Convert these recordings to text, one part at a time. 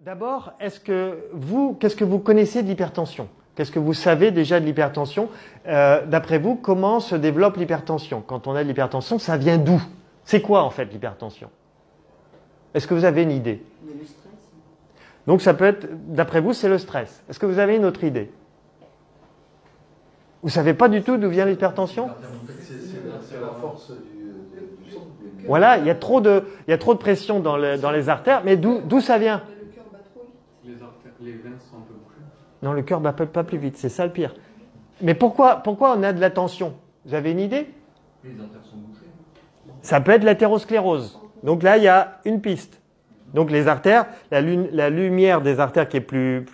D'abord, qu'est-ce que vous connaissez de l'hypertension? Qu'est-ce que vous savez déjà de l'hypertension? D'après vous, comment se développe l'hypertension? Quand on a de l'hypertension, ça vient d'où? C'est quoi en fait l'hypertension? Est-ce que vous avez une idée? Il y a le stress. Donc ça peut être, d'après vous, c'est le stress. Est-ce que vous avez une autre idée? Vous ne savez pas du tout d'où vient l'hypertension? C'est la force du sang. Voilà, il y a trop de pression dans les artères, mais d'où ça vient? Le cœur bat trop vite. Les veines sont un peu bouchées. Non, le cœur bat pas plus vite, c'est ça le pire. Mais pourquoi on a de la tension? Vous avez une idée? Les artères sont bouchées. Ça peut être l'athérosclérose. Donc là, il y a une piste. Donc les artères, la lumière des artères qui est plus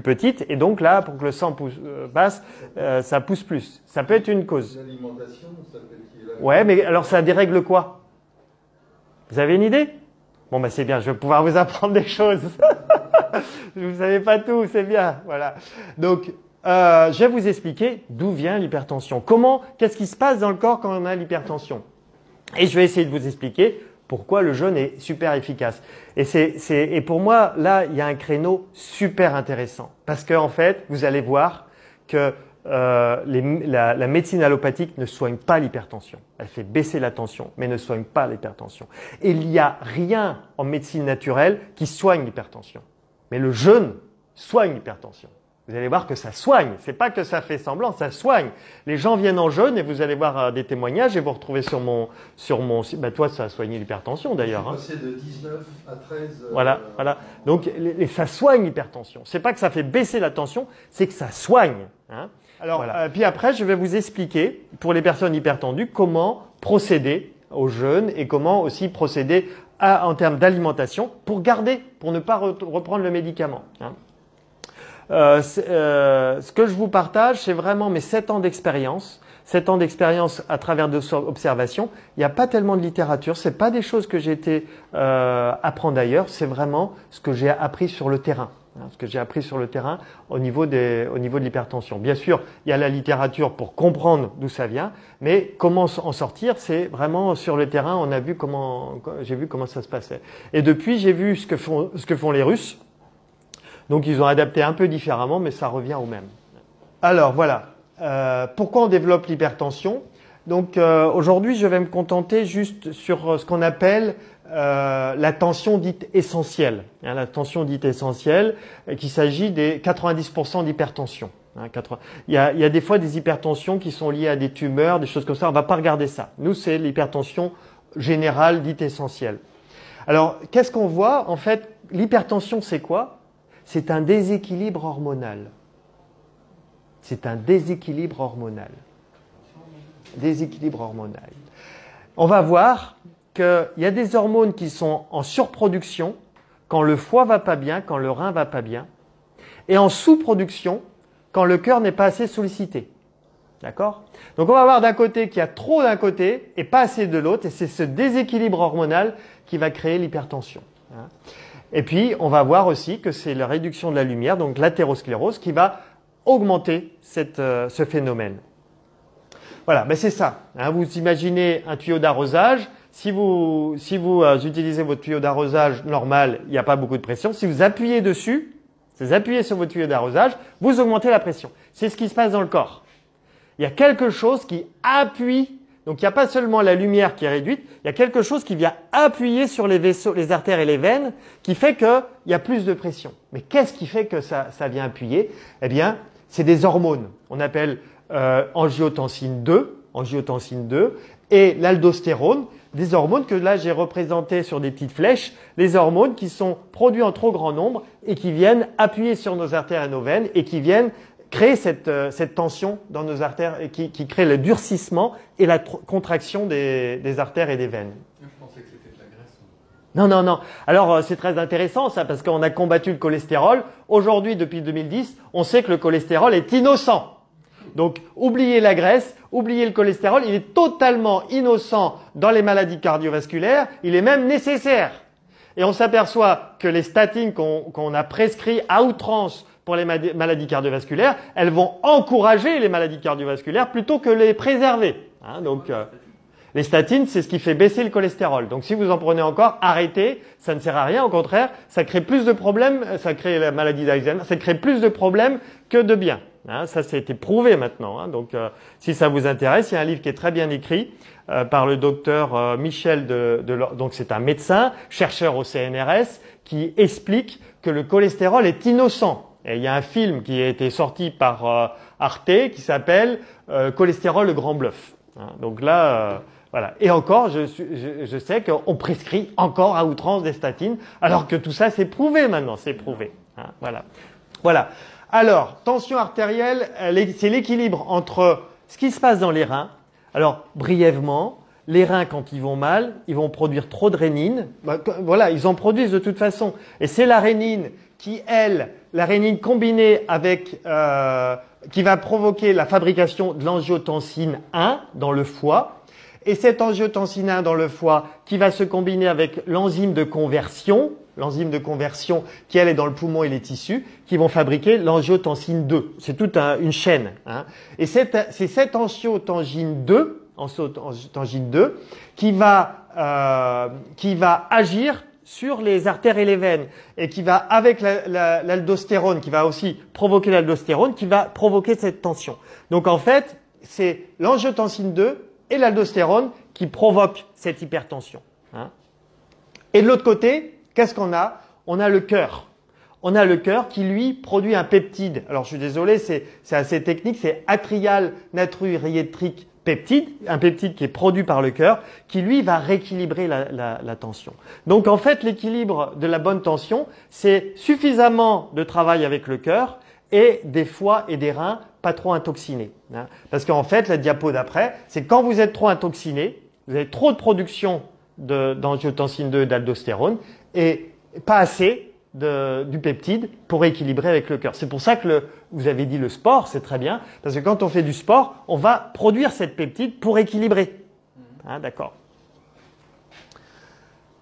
petite, et donc là, pour que le sang passe, ça pousse plus. Ça peut être une cause. L'alimentation, ça peut être... Ouais, mais alors ça dérègle quoi? Vous avez une idée? Bon, ben c'est bien, je vais pouvoir vous apprendre des choses. Vous ne savez pas tout, c'est bien. Voilà. Donc, je vais vous expliquer d'où vient l'hypertension. Qu'est-ce qui se passe dans le corps quand on a l'hypertension? Et je vais essayer de vous expliquer pourquoi le jeûne est super efficace. Et pour moi, là, il y a un créneau super intéressant. Parce qu'en fait, vous allez voir que la médecine allopathique ne soigne pas l'hypertension. Elle fait baisser la tension, mais ne soigne pas l'hypertension. Et il n'y a rien en médecine naturelle qui soigne l'hypertension. Mais le jeûne soigne l'hypertension. Vous allez voir que ça soigne. C'est pas que ça fait semblant, ça soigne. Les gens viennent en jeûne et vous allez voir des témoignages et vous retrouvez sur mon site. Bah, toi, ça a soigné l'hypertension d'ailleurs. Hein. Passé de 19 à 13. Voilà. Donc, ça soigne l'hypertension. C'est pas que ça fait baisser la tension, c'est que ça soigne. Hein. Alors, voilà. Puis après, je vais vous expliquer pour les personnes hypertendues comment procéder au jeûne et comment aussi procéder en termes d'alimentation pour ne pas reprendre le médicament. Hein. Ce que je vous partage, c'est vraiment mes 7 ans d'expérience. 7 ans d'expérience à travers de observations. Il n'y a pas tellement de littérature. C'est pas des choses que j'ai été apprendre ailleurs. C'est vraiment ce que j'ai appris sur le terrain. Hein, ce que j'ai appris sur le terrain au niveau de l'hypertension. Bien sûr, il y a la littérature pour comprendre d'où ça vient, mais comment en sortir, c'est vraiment sur le terrain. J'ai vu comment ça se passait. Et depuis, j'ai vu ce que font les Russes. Donc, ils ont adapté un peu différemment, mais ça revient au même. Alors, voilà. Pourquoi on développe l'hypertension? Donc, aujourd'hui, je vais me contenter juste sur ce qu'on appelle la tension dite essentielle. Hein, la tension dite essentielle, qu'il s'agit des 90% d'hypertension. Hein, il y a des fois des hypertensions qui sont liées à des tumeurs, des choses comme ça. On ne va pas regarder ça. Nous, c'est l'hypertension générale dite essentielle. Alors, qu'est-ce qu'on voit? En fait, l'hypertension, c'est quoi? C'est un déséquilibre hormonal. C'est un déséquilibre hormonal. Déséquilibre hormonal. On va voir qu'il y a des hormones qui sont en surproduction quand le foie va pas bien, quand le rein va pas bien, et en sous-production quand le cœur n'est pas assez sollicité. D'accord? Donc on va voir d'un côté qu'il y a trop d'un côté et pas assez de l'autre, et c'est ce déséquilibre hormonal qui va créer l'hypertension. Hein. Et puis, on va voir aussi que c'est la réduction de la lumière, donc l'athérosclérose, qui va augmenter ce phénomène. Voilà, ben c'est ça. Hein, vous imaginez un tuyau d'arrosage. Si vous utilisez votre tuyau d'arrosage normal, il n'y a pas beaucoup de pression. Si vous appuyez dessus, vous appuyez sur votre tuyau d'arrosage, vous augmentez la pression. C'est ce qui se passe dans le corps. Il y a quelque chose qui appuie. Donc, il n'y a pas seulement la lumière qui est réduite, il y a quelque chose qui vient appuyer sur les vaisseaux, les artères et les veines, qui fait qu'il y a plus de pression. Mais qu'est-ce qui fait que ça vient appuyer? Eh bien, c'est des hormones. On appelle angiotensine 2 et l'aldostérone, des hormones que là j'ai représentées sur des petites flèches, les hormones qui sont produites en trop grand nombre et qui viennent appuyer sur nos artères et nos veines et qui viennent créer cette tension dans nos artères et qui crée le durcissement et la contraction des artères et des veines. Je pensais que c'était de la graisse. Non. Alors, c'est très intéressant ça parce qu'on a combattu le cholestérol. Aujourd'hui, depuis 2010, on sait que le cholestérol est innocent. Donc, oubliez la graisse, oubliez le cholestérol. Il est totalement innocent dans les maladies cardiovasculaires. Il est même nécessaire. Et on s'aperçoit que les statines qu'on a prescrits à outrance pour les maladies cardiovasculaires, elles vont encourager les maladies cardiovasculaires plutôt que les préserver. Hein, donc, Les statines, c'est ce qui fait baisser le cholestérol. Donc si vous en prenez encore, arrêtez, ça ne sert à rien. Au contraire, ça crée plus de problèmes, ça crée la maladie d'Alzheimer, ça crée plus de problèmes que de bien. Hein, ça, c'est été prouvé maintenant. Hein. Donc si ça vous intéresse, il y a un livre qui est très bien écrit par le docteur Michel donc c'est un médecin, chercheur au CNRS, qui explique que le cholestérol est innocent. Et il y a un film qui a été sorti par Arte qui s'appelle Cholestérol, le grand bluff. Hein, donc là, voilà. Et encore, je sais qu'on prescrit encore à outrance des statines, alors que tout ça c'est prouvé maintenant, c'est prouvé. Hein, voilà. Voilà. Alors, tension artérielle, c'est l'équilibre entre ce qui se passe dans les reins. Alors, brièvement, les reins, quand ils vont mal, ils vont produire trop de rénine. Voilà, ils en produisent de toute façon. Et c'est la rénine qui, la rénine combinée avec, qui va provoquer la fabrication de l'angiotensine 1 dans le foie. Et cette angiotensine 1 dans le foie qui va se combiner avec l'enzyme de conversion qui, elle, est dans le poumon et les tissus, qui vont fabriquer l'angiotensine 2. C'est toute une chaîne. Hein. Et c'est cette angiotensine 2, qui va agir sur les artères et les veines et qui va, avec l'aldostérone, qui va aussi provoquer l'aldostérone, qui va provoquer cette tension. Donc en fait, c'est l'angiotensine 2 et l'aldostérone qui provoquent cette hypertension. Hein. Et de l'autre côté, qu'est-ce qu'on a? On a le cœur. On a le cœur qui, lui, produit un peptide. Alors, je suis désolé, c'est assez technique, c'est atrial natriurétique peptide, un peptide qui est produit par le cœur, qui, lui, va rééquilibrer la tension. Donc, en fait, l'équilibre de la bonne tension, c'est suffisamment de travail avec le cœur et des foies et des reins pas trop intoxinés. Hein. Parce qu'en fait, la diapo d'après, c'est quand vous êtes trop intoxiné, vous avez trop de production d'angiotensine 2 et d'aldostérone et pas assez du peptide pour équilibrer avec le cœur. C'est pour ça que vous avez dit le sport, c'est très bien, parce que quand on fait du sport, on va produire cette peptide pour équilibrer. Hein, d'accord.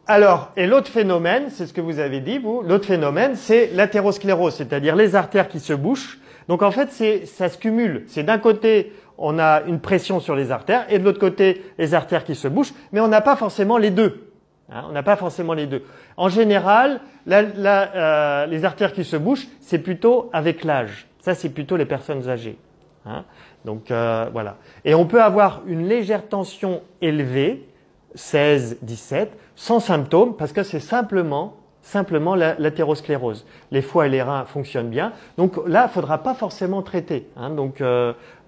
Alors, et l'autre phénomène, c'est ce que vous avez dit, vous, l'autre phénomène, c'est l'athérosclérose, c'est-à-dire les artères qui se bouchent. Donc en fait, ça se cumule. C'est d'un côté, on a une pression sur les artères, et de l'autre côté, les artères qui se bouchent, mais on n'a pas forcément les deux. Hein, on n'a pas forcément les deux. En général, les artères qui se bouchent, c'est plutôt avec l'âge. Ça, c'est plutôt les personnes âgées. Hein, donc voilà. Et on peut avoir une légère tension élevée, 16, 17, sans symptômes, parce que c'est simplement l'athérosclérose. Les foies et les reins fonctionnent bien. Donc là, il ne faudra pas forcément traiter. Hein, donc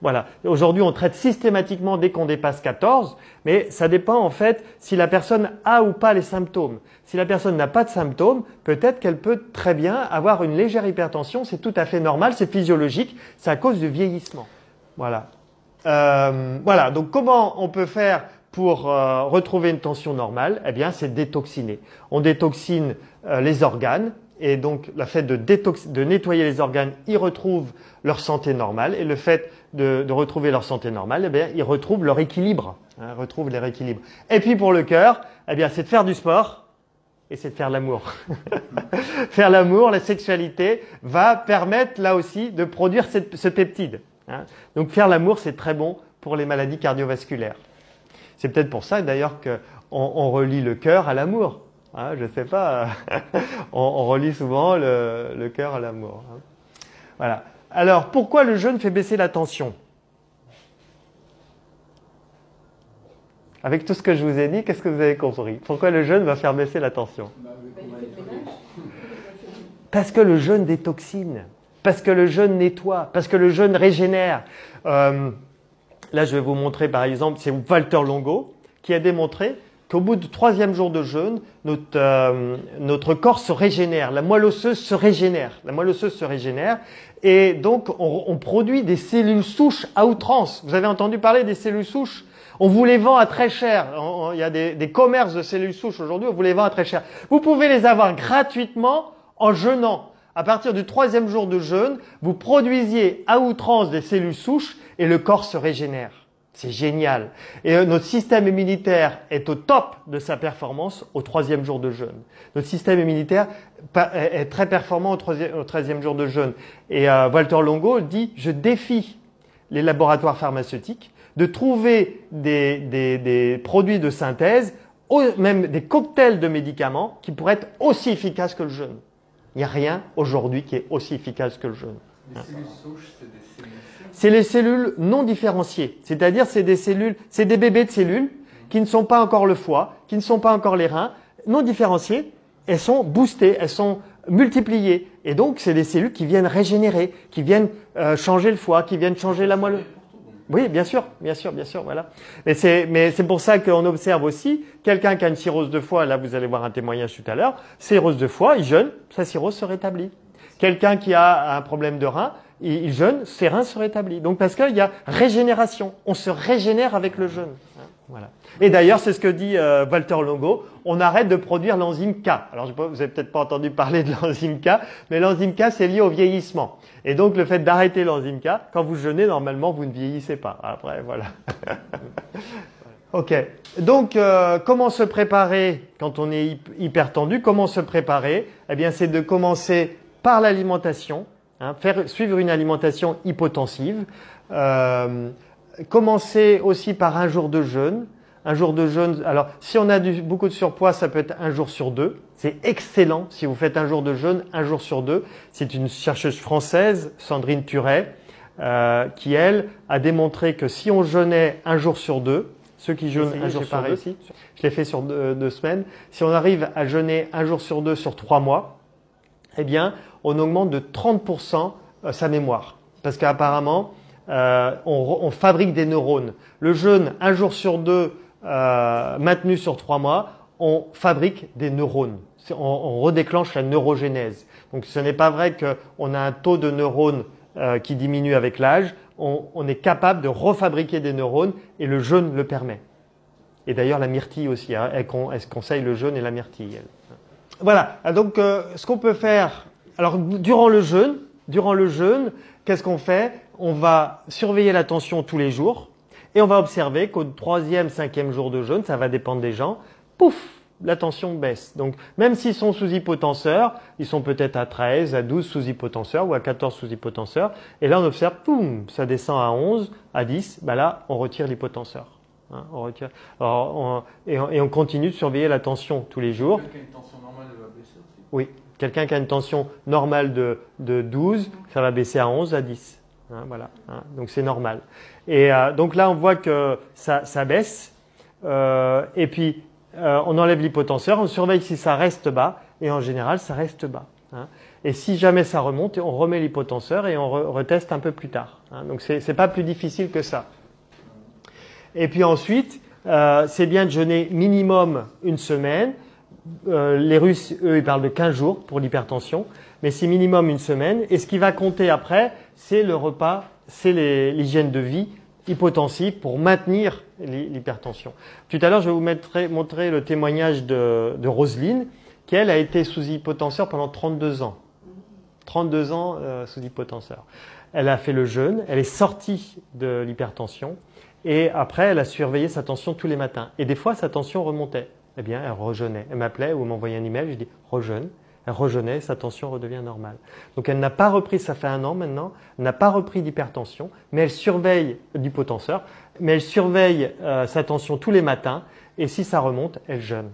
voilà. Aujourd'hui, on traite systématiquement dès qu'on dépasse 14, mais ça dépend en fait si la personne a ou pas les symptômes. Si la personne n'a pas de symptômes, peut-être qu'elle peut très bien avoir une légère hypertension. C'est tout à fait normal, c'est physiologique, c'est à cause du vieillissement. Voilà. Voilà. Donc comment on peut faire pour retrouver une tension normale? Eh bien, c'est détoxiner. On détoxine les organes et donc le fait de nettoyer les organes, ils retrouvent leur santé normale et le fait de retrouver leur santé normale, eh bien, ils retrouvent leur équilibre, hein, retrouvent leur équilibre. Et puis pour le cœur, eh bien, c'est de faire du sport et c'est de faire l'amour. Faire l'amour, la sexualité va permettre là aussi de produire ce peptide. Hein. Donc faire l'amour, c'est très bon pour les maladies cardiovasculaires. C'est peut-être pour ça d'ailleurs qu'on relie le cœur à l'amour. Hein, je ne sais pas, on relie souvent le cœur à l'amour. Hein. Voilà. Alors, pourquoi le jeûne fait baisser la tension? Avec tout ce que je vous ai dit, qu'est-ce que vous avez compris? Pourquoi le jeûne va faire baisser la tension? Parce que le jeûne détoxine, parce que le jeûne nettoie, parce que le jeûne régénère. Là, je vais vous montrer, par exemple, c'est Walter Longo qui a démontré qu'au bout du 3e jour de jeûne, notre corps se régénère, la moelle osseuse se régénère. La moelle osseuse se régénère et donc on produit des cellules souches à outrance. Vous avez entendu parler des cellules souches? On vous les vend à très cher. Il y a des commerces de cellules souches aujourd'hui, on vous les vend à très cher. Vous pouvez les avoir gratuitement en jeûnant. À partir du 3e jour de jeûne, vous produisiez à outrance des cellules souches et le corps se régénère. C'est génial. Et notre système immunitaire est au top de sa performance au 3e jour de jeûne. Notre système immunitaire est très performant au 13e jour de jeûne. Et Walter Longo dit, je défie les laboratoires pharmaceutiques de trouver des produits de synthèse, même des cocktails de médicaments qui pourraient être aussi efficaces que le jeûne. Il n'y a rien aujourd'hui qui est aussi efficace que le jeûne. Les cellules souches, c'est des cellules sûres. C'est les cellules non différenciées, c'est-à-dire c'est des bébés de cellules qui ne sont pas encore le foie, qui ne sont pas encore les reins, non différenciées, elles sont boostées, elles sont multipliées. Et donc, c'est des cellules qui viennent régénérer, qui viennent changer le foie, qui viennent changer la moelle. Oui, bien sûr, voilà. Mais c'est pour ça qu'on observe aussi quelqu'un qui a une cirrhose de foie, là vous allez voir un témoignage tout à l'heure, cirrhose de foie, il jeûne, sa cirrhose se rétablit. Quelqu'un qui a un problème de rein, il jeûne, ses reins se rétablissent. Donc parce qu'il y a régénération, on se régénère avec le jeûne. Voilà. Et d'ailleurs, c'est ce que dit Walter Longo, on arrête de produire l'enzyme K. Alors, vous n'avez peut-être pas entendu parler de l'enzyme K, mais l'enzyme K, c'est lié au vieillissement. Et donc, le fait d'arrêter l'enzyme K, quand vous jeûnez, normalement, vous ne vieillissez pas. Après, voilà. Ok. Donc, comment se préparer quand on est hyper tendu? Comment se préparer? Eh bien, c'est de commencer par l'alimentation, suivre une alimentation hypotensive. Commencer aussi par un jour de jeûne. Un jour de jeûne, alors si on a beaucoup de surpoids, ça peut être un jour sur deux. C'est excellent si vous faites un jour de jeûne, un jour sur deux. C'est une chercheuse française, Sandrine Turet, qui elle a démontré que si on jeûnait un jour sur deux, ceux qui jeûnent un jour sur deux, je l'ai fait sur deux semaines, si on arrive à jeûner un jour sur deux sur 3 mois, eh bien on augmente de 30% sa mémoire. Parce qu'apparemment, on fabrique des neurones. Le jeûne, un jour sur deux, maintenu sur 3 mois, on fabrique des neurones. On redéclenche la neurogénèse. Donc ce n'est pas vrai qu'on a un taux de neurones qui diminue avec l'âge. On est capable de refabriquer des neurones et le jeûne le permet. Et d'ailleurs la myrtille aussi, elle conseille le jeûne et la myrtille. Elle. Voilà, donc ce qu'on peut faire, alors durant le jeûne, qu'est-ce qu'on fait? On va surveiller la tension tous les jours et on va observer qu'au 3e, 5e jour de jeûne, ça va dépendre des gens, pouf, la tension baisse. Donc même s'ils sont sous hypotenseur, ils sont peut-être à 13, à 12 sous hypotenseur ou à 14 sous hypotenseur. Et là on observe, poum, ça descend à 11, à 10, bah là on retire l'hypotenseur. On retire. Alors, et on continue de surveiller la tension tous les jours. Quelqu'un qui a une tension normale, elle va baisser aussi. Oui, quelqu'un qui a une tension normale de 12, ça va baisser à 11, à 10. Voilà, donc c'est normal. Et donc là, on voit que ça baisse. Et puis, on enlève l'hypotenseur, on surveille si ça reste bas. Et en général, ça reste bas. Et si jamais ça remonte, on remet l'hypotenseur et on reteste un peu plus tard. Donc, c'est pas plus difficile que ça. Et puis ensuite, c'est bien de jeûner minimum une semaine. Les Russes, eux, ils parlent de 15 jours pour l'hypertension, mais c'est minimum une semaine. Et ce qui va compter après, c'est le repas, c'est l'hygiène de vie hypotensive pour maintenir l'hypertension. Tout à l'heure, je vais vous montrer le témoignage de Roselyne, qui elle a été sous hypotenseur pendant 32 ans. 32 ans sous hypotenseur. Elle a fait le jeûne, elle est sortie de l'hypertension et après, elle a surveillé sa tension tous les matins. Et des fois, sa tension remontait. Eh bien, elle rejeûnait. Elle m'appelait ou m'envoyait un email, je dis rejeûne. Elle rejeûnait, sa tension redevient normale. Donc elle n'a pas repris, ça fait 1 an maintenant, elle n'a pas repris d'hypertension, mais elle surveille d'hypotenseur, mais elle surveille sa tension tous les matins et si ça remonte, elle jeûne.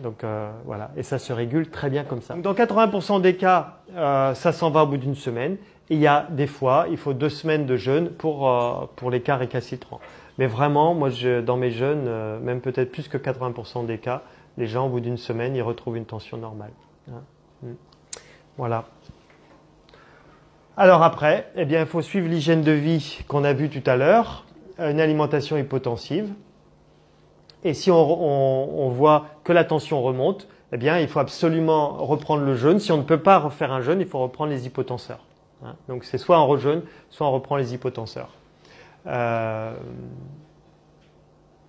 Donc voilà, et ça se régule très bien comme ça. Donc, dans 80% des cas, ça s'en va au bout d'une semaine. Et il y a des fois, il faut 2 semaines de jeûne pour les cas récalcitrants. Mais vraiment, moi, dans mes jeûnes, même peut-être plus que 80% des cas, les gens, au bout d'une semaine, ils retrouvent une tension normale. Voilà. Alors après, eh bien, il faut suivre l'hygiène de vie qu'on a vue tout à l'heure, une alimentation hypotensive. Et si on voit que la tension remonte, eh bien, il faut absolument reprendre le jeûne. Si on ne peut pas refaire un jeûne, il faut reprendre les hypotenseurs. Donc c'est soit on rejeûne, soit on reprend les hypotenseurs.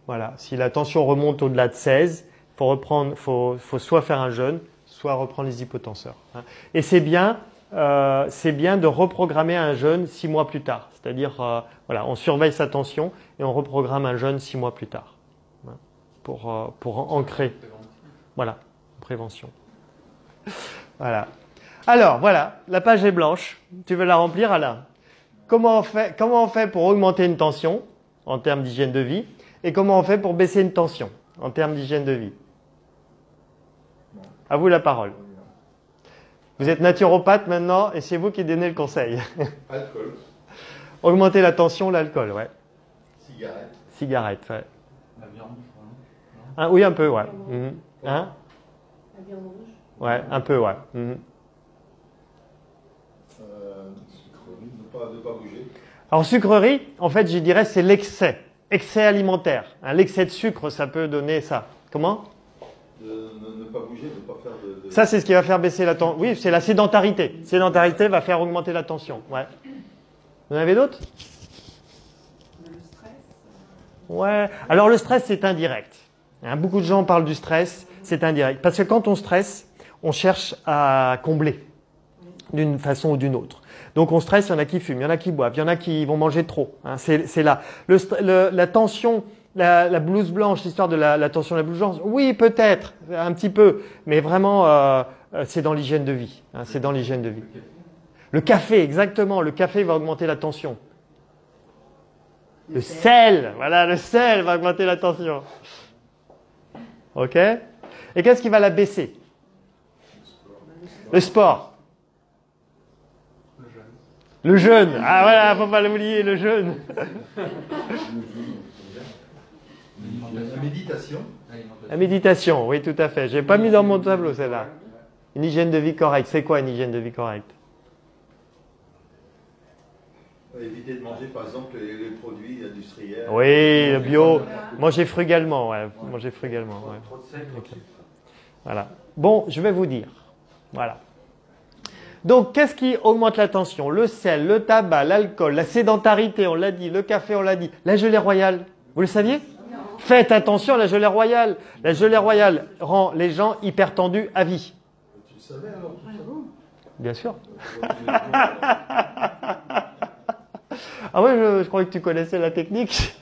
Voilà. Si la tension remonte au-delà de 16, faut soit faire un jeûne, soit reprendre les hypotenseurs. Et c'est bien de reprogrammer un jeûne 6 mois plus tard. C'est-à-dire, voilà, on surveille sa tension et on reprogramme un jeûne 6 mois plus tard. Pour ancrer. Voilà, prévention. Voilà. Alors, voilà, la page est blanche. Tu veux la remplir, Alain? Comment on fait pour augmenter une tension? en termes d'hygiène de vie et comment on fait pour baisser une tension en termes d'hygiène de vie. À vous la parole. Vous êtes naturopathe maintenant et c'est vous qui donnez le conseil. Alcool, Augmenter la tension, l'alcool, ouais. cigarette, Cigarette, ouais. La viande, je crois, non Ah, oui, un peu, ouais. Mhm. Hein? La viande rouge. Ouais, un peu, ouais. Mhm. sucrerie, ne pas bouger. Alors, sucrerie, en fait, je dirais, c'est l'excès. Excès alimentaire. Hein, l'excès de sucre, ça peut donner ça. Comment? Ne pas bouger, ne pas faire de... Ça, c'est ce qui va faire baisser la tension. Oui, c'est la sédentarité. Sédentarité va faire augmenter la tension. Ouais. Vous en avez d'autres? Le stress. Ouais. Alors, le stress, c'est indirect. Hein, beaucoup de gens parlent du stress, c'est indirect. Parce que quand on stresse, on cherche à combler d'une façon ou d'une autre. Donc, on stresse, il y en a qui fument, il y en a qui boivent, il y en a qui vont manger trop. Hein, c'est là. La tension, la blouse blanche, l'histoire de la tension de la blouse blanche, oui, peut-être, un petit peu, mais vraiment, c'est dans l'hygiène de vie. Hein, c'est dans l'hygiène de vie. Le café, exactement. Le café va augmenter la tension. Le sel, voilà, le sel va augmenter la tension. Ok? Et qu'est-ce qui va la baisser? Le sport. Le jeûne. Ah voilà, faut pas l'oublier, le jeûne. La méditation. La méditation, oui, tout à fait. J'ai pas mis dans mon tableau celle-là. Une hygiène de vie correcte. C'est quoi une hygiène de vie correcte? Éviter de manger par exemple les produits industriels. Oui, le bio. Manger frugalement, ouais. Manger frugalement, ouais. Trop de sel, trop de sucre. Voilà. Bon, je vais vous dire. Voilà. Donc, qu'est-ce qui augmente la tension? Le sel, le tabac, l'alcool, la sédentarité, on l'a dit, le café, on l'a dit, la gelée royale. Vous le saviez? Non. Faites attention à la gelée royale. La gelée royale rend les gens hyper tendus à vie. Tu le savais alors tout ça? Bien sûr. Ah ouais, je croyais que tu connaissais la technique.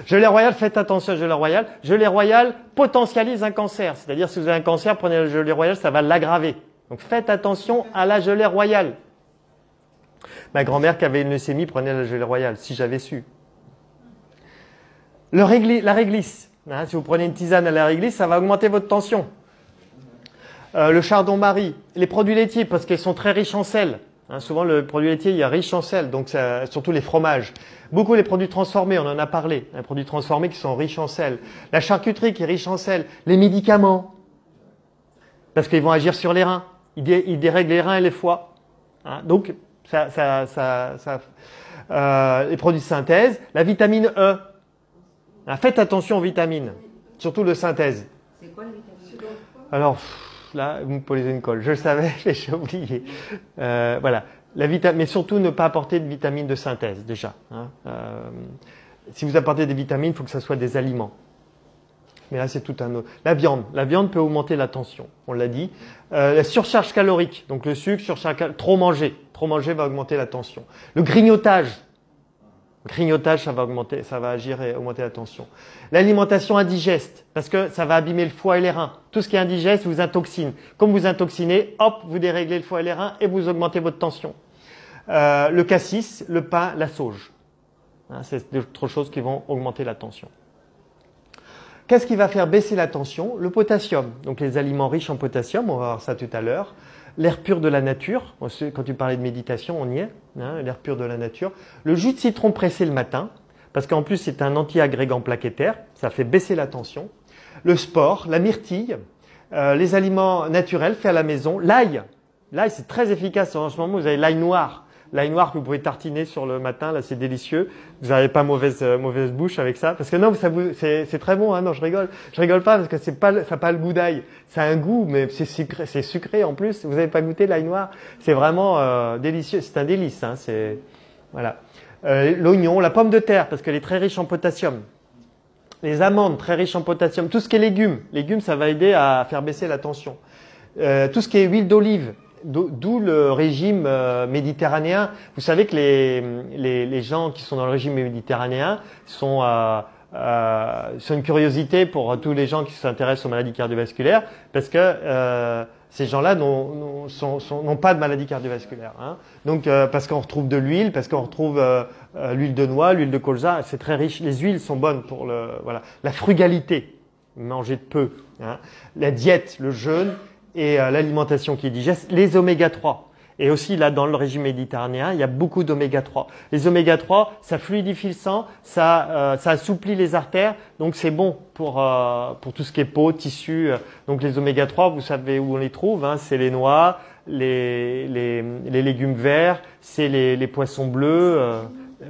Gelée royale, faites attention à la gelée royale. Gelée royale potentialise un cancer. C'est-à-dire, si vous avez un cancer, prenez la gelée royale, ça va l'aggraver. Donc, faites attention à la gelée royale. Ma grand-mère qui avait une leucémie prenait la gelée royale, si j'avais su. La réglisse. Hein, si vous prenez une tisane à la réglisse, ça va augmenter votre tension. Le chardon-marie, les produits laitiers, parce qu'ils sont très riches en sel. Hein, souvent, le produit laitier, il y a riche en sel, donc ça, surtout les fromages. Beaucoup les produits transformés, on en a parlé. Les produits transformés qui sont riches en sel. La charcuterie qui est riche en sel. Les médicaments, parce qu'ils vont agir sur les reins. Ils dérèglent les reins et les foies. Hein, donc, les produits de synthèse. La vitamine E. Hein, faites attention aux vitamines, surtout de synthèse. C'est quoi la vitamine? Alors, là, vous me posez une colle. Je le savais, mais j'ai oublié. Voilà. Mais surtout, ne pas apporter de vitamines de synthèse, déjà. Hein. Si vous apportez des vitamines, il faut que ce soit des aliments. Mais là, c'est tout un autre. La viande. La viande peut augmenter la tension, on l'a dit. La surcharge calorique. Donc, le sucre, trop manger. Trop manger va augmenter la tension. Le grignotage. Le grignotage, ça va agir et augmenter la tension. L'alimentation indigeste, parce que ça va abîmer le foie et les reins. Tout ce qui est indigeste vous intoxine. Comme vous intoxinez, hop, vous déréglez le foie et les reins et vous augmentez votre tension. Le cassis, le pain, la sauge. Hein, c'est d'autres choses qui vont augmenter la tension. Qu'est-ce qui va faire baisser la tension? Le potassium. Donc les aliments riches en potassium, on va voir ça tout à l'heure. L'air pur de la nature. Quand tu parlais de méditation, on y est. Hein, l'air pur de la nature. Le jus de citron pressé le matin, parce qu'en plus c'est un anti-agrégant plaquettaire. Ça fait baisser la tension. Le sport, la myrtille, les aliments naturels faits à la maison. L'ail. L'ail, c'est très efficace. En ce moment, vous avez l'ail noir. L'ail noir que vous pouvez tartiner sur le matin, là, c'est délicieux. Vous n'avez pas mauvaise bouche avec ça. Parce que non, c'est très bon, hein. Non, je rigole. Je rigole pas parce que ça n'a pas le goût d'ail. Ça a un goût, mais c'est sucré en plus. Vous n'avez pas goûté l'ail noir? C'est vraiment délicieux. C'est un délice, hein. Voilà. L'oignon, la pomme de terre, parce qu'elle est très riche en potassium. Les amandes, très riches en potassium. Tout ce qui est légumes. Légumes, ça va aider à faire baisser la tension. Tout ce qui est huile d'olive. D'où le régime méditerranéen. Vous savez que les gens qui sont dans le régime méditerranéen sont une curiosité pour tous les gens qui s'intéressent aux maladies cardiovasculaires parce que Ces gens-là n'ont pas de maladie cardiovasculaire. Hein. Donc, parce qu'on retrouve de l'huile, parce qu'on retrouve l'huile de noix, l'huile de colza, c'est très riche. Les huiles sont bonnes pour la frugalité, manger de peu. Hein. La diète, le jeûne et l'alimentation qui est digeste, les oméga 3. Et aussi, là, dans le régime méditerranéen, il y a beaucoup d'oméga 3. Les oméga 3, ça fluidifie le sang, ça assouplit les artères, donc c'est bon pour tout ce qui est peau, tissu. Donc les oméga 3, vous savez où on les trouve, hein, c'est les noix, les légumes verts, c'est les poissons bleus,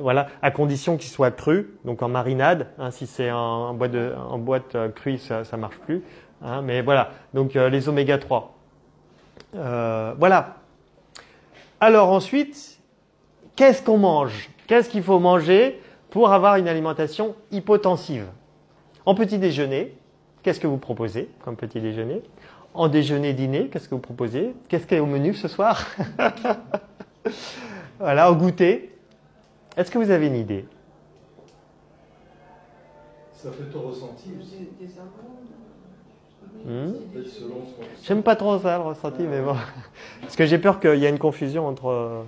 voilà, à condition qu'ils soient crus, donc en marinade. Hein, si c'est en boîte crue, ça marche plus. Hein, mais voilà, donc les oméga 3. Voilà. Alors ensuite, qu'est-ce qu'on mange? Qu'est-ce qu'il faut manger pour avoir une alimentation hypotensive? En petit déjeuner, qu'est-ce que vous proposez comme petit déjeuner? En déjeuner-dîner, qu'est-ce que vous proposez? Qu'est-ce qu'il y a au menu ce soir? Voilà, au goûter. Est-ce que vous avez une idée? Ça fait ton ressenti aussi. Des amandes. Peut-être selon ce qu'on- J'aime pas trop ça, le ressenti, mais bon. Parce que j'ai peur qu'il y ait une confusion entre...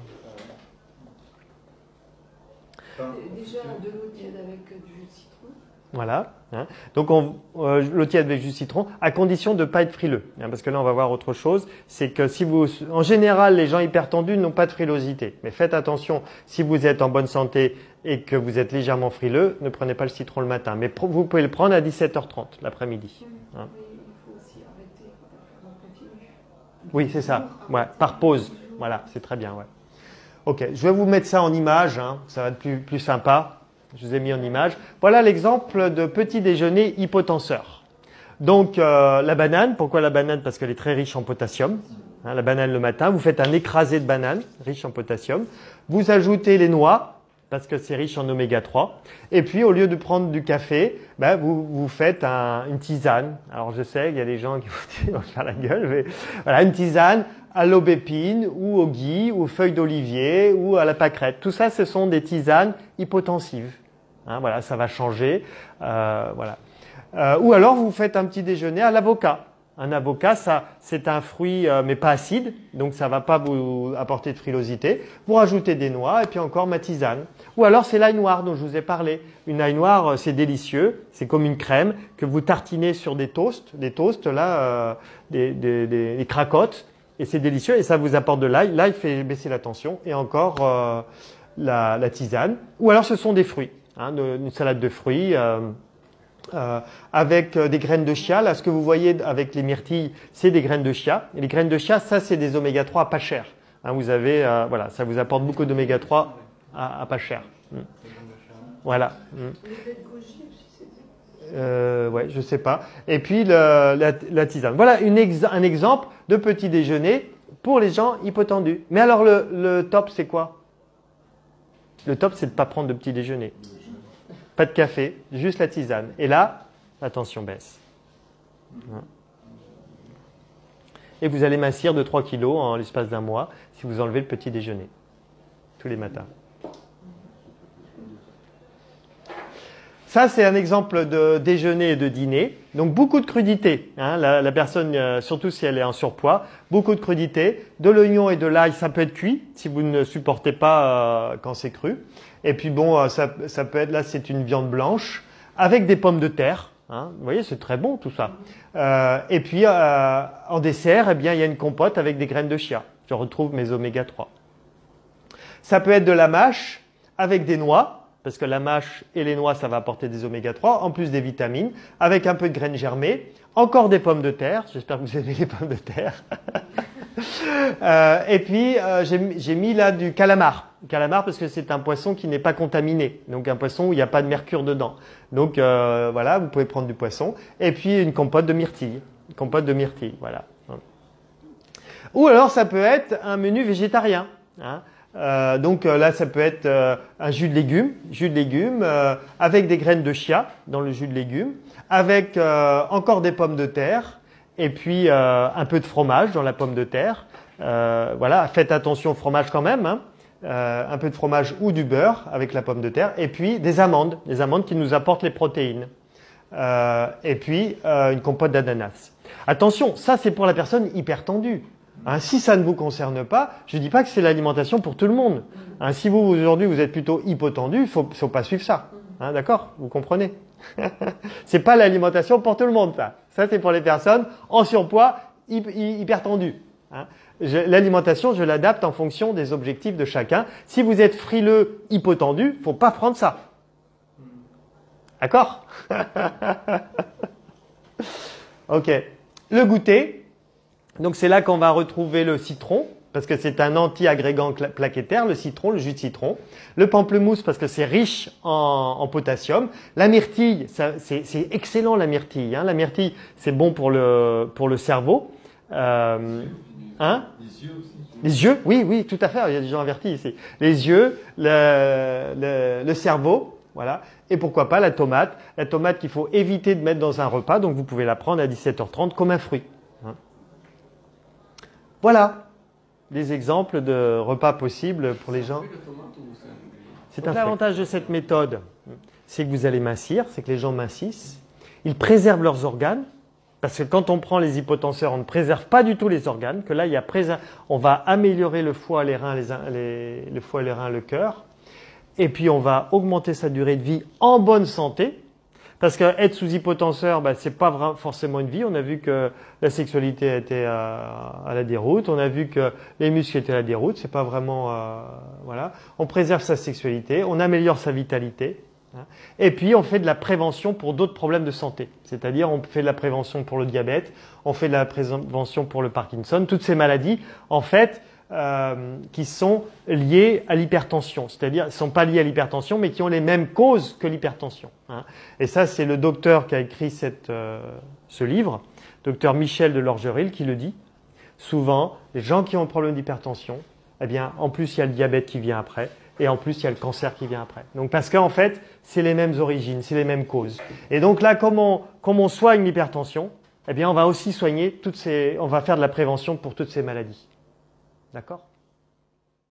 Déjà de l'eau tiède avec du jus de citron. Voilà. Hein. Donc, l'eau tiède avec jus de citron, à condition de ne pas être frileux. Hein, parce que là, on va voir autre chose. C'est que si vous... En général, les gens hypertendus n'ont pas de frilosité. Mais faites attention, si vous êtes en bonne santé et que vous êtes légèrement frileux, ne prenez pas le citron le matin. Mais vous pouvez le prendre à 17h30 l'après-midi. Hein. Mais il faut aussi arrêter quand on continue. Oui, c'est ça. Ouais, par pause. Voilà, c'est très bien. Ouais. Ok, je vais vous mettre ça en image. Hein. Ça va être plus sympa. Je vous ai mis en image. Voilà l'exemple de petit déjeuner hypotenseur. Donc, la banane. Pourquoi la banane? Parce qu'elle est très riche en potassium. Hein, la banane le matin. Vous faites un écrasé de banane, riche en potassium. Vous ajoutez les noix, parce que c'est riche en oméga 3. Et puis, au lieu de prendre du café, ben, vous faites une tisane. Alors, je sais qu'il y a des gens qui vont faire la gueule, mais voilà, une tisane à l'aubépine ou au gui ou aux feuilles d'olivier ou à la pâquerette. Tout ça, ce sont des tisanes hypotensives. Hein, voilà, ça va changer. Voilà. Ou alors, vous faites un petit déjeuner à l'avocat. Un avocat, ça, c'est un fruit, mais pas acide, donc ça va pas vous apporter de frilosité. Vous rajoutez des noix et puis encore ma tisane. Ou alors c'est l'ail noir dont je vous ai parlé. Une ail noire, c'est délicieux, c'est comme une crème que vous tartinez sur des toasts là, des cracottes, et c'est délicieux et ça vous apporte de l'ail. L'ail fait baisser la tension et encore la tisane. Ou alors ce sont des fruits, hein, une salade de fruits. Avec des graines de chia. Là, ce que vous voyez avec les myrtilles, c'est des graines de chia. Et les graines de chia, ça, c'est des oméga 3 pas chers. Hein, vous avez, voilà, ça vous apporte beaucoup d'oméga 3 à pas cher. Voilà. Le lait de goji aussi, c'est Ouais, je sais pas. Et puis la tisane. Voilà un exemple de petit déjeuner pour les gens hypotendus. Mais alors le top, c'est quoi? Le top, c'est de ne pas prendre de petit déjeuner. Pas de café, juste la tisane. Et là, la tension baisse. Et vous allez mincir de 3 kilos en l'espace d'un mois si vous enlevez le petit déjeuner tous les matins. Ça, c'est un exemple de déjeuner et de dîner. Donc, beaucoup de crudité. Hein, la personne, surtout si elle est en surpoids, beaucoup de crudité. De l'oignon et de l'ail, ça peut être cuit si vous ne supportez pas quand c'est cru. Et puis bon, ça peut être, là, c'est une viande blanche avec des pommes de terre. Hein, vous voyez, c'est très bon tout ça. Et puis, en dessert, eh bien, il y a une compote avec des graines de chia. Je retrouve mes oméga 3. Ça peut être de la mâche avec des noix. Parce que la mâche et les noix, ça va apporter des oméga 3, en plus des vitamines, avec un peu de graines germées, encore des pommes de terre, j'espère que vous aimez les pommes de terre. Et puis, j'ai mis là du calamar. Calamar parce que c'est un poisson qui n'est pas contaminé, donc un poisson où il n'y a pas de mercure dedans. Donc voilà, vous pouvez prendre du poisson. Et puis une compote de myrtille. Une compote de myrtille, voilà. Ou alors ça peut être un menu végétarien. Hein. Donc là, ça peut être un jus de légumes avec des graines de chia dans le jus de légumes, avec encore des pommes de terre et puis un peu de fromage dans la pomme de terre. Voilà, faites attention au fromage quand même, hein. Un peu de fromage ou du beurre avec la pomme de terre et puis des amandes qui nous apportent les protéines. Et puis une compote d'ananas. Attention, ça c'est pour la personne hypertendue. Hein, si ça ne vous concerne pas, je ne dis pas que c'est l'alimentation pour tout le monde. Hein, si vous, aujourd'hui, vous êtes plutôt hypotendu, il ne faut pas suivre ça. Hein, d'accord? Vous comprenez? C'est pas l'alimentation pour tout le monde, ça. Ça, c'est pour les personnes en surpoids, hypertendues. Hein. L'alimentation, je l'adapte en fonction des objectifs de chacun. Si vous êtes frileux, hypotendu, il ne faut pas prendre ça. D'accord? Ok. Le goûter. Donc c'est là qu'on va retrouver le citron, parce que c'est un anti-agrégant plaquettaire, le citron, le jus de citron. Le pamplemousse, parce que c'est riche en potassium. La myrtille, c'est excellent la myrtille. Hein. La myrtille, c'est bon pour le cerveau. Hein? Les yeux aussi. Les yeux, oui, tout à fait. Il y a des gens avertis ici. Les yeux, le cerveau, voilà. Et pourquoi pas la tomate. La tomate qu'il faut éviter de mettre dans un repas, donc vous pouvez la prendre à 17h30 comme un fruit. Hein. Voilà des exemples de repas possibles pour les gens. C'est l'avantage de cette méthode, c'est que vous allez mincir, c'est que les gens mincissent. Ils préservent leurs organes, parce que quand on prend les hypotenseurs, on ne préserve pas du tout les organes. Que là, on va améliorer le foie, les reins, le foie, les reins, le cœur. Et puis, on va augmenter sa durée de vie en bonne santé. Parce qu'être sous hypotenseur, c'est pas forcément une vie. On a vu que la sexualité était à la déroute. On a vu que les muscles étaient à la déroute. C'est pas vraiment, voilà. On préserve sa sexualité. On améliore sa vitalité. Hein. Et puis, on fait de la prévention pour d'autres problèmes de santé. C'est-à-dire, on fait de la prévention pour le diabète. On fait de la prévention pour le Parkinson. Toutes ces maladies, en fait, qui sont liées à l'hypertension. C'est-à-dire, elles ne sont pas liées à l'hypertension, mais qui ont les mêmes causes que l'hypertension. Hein. Et ça, c'est le docteur qui a écrit ce livre, docteur Michel de Lorgeril, qui le dit. Souvent, les gens qui ont un problème d'hypertension, eh bien, en plus, il y a le diabète qui vient après, et en plus, il y a le cancer qui vient après. Donc, parce qu'en fait, c'est les mêmes origines, c'est les mêmes causes. Et donc là, comme on soigne l'hypertension, eh bien, on va aussi soigner on va faire de la prévention pour toutes ces maladies. D'accord ?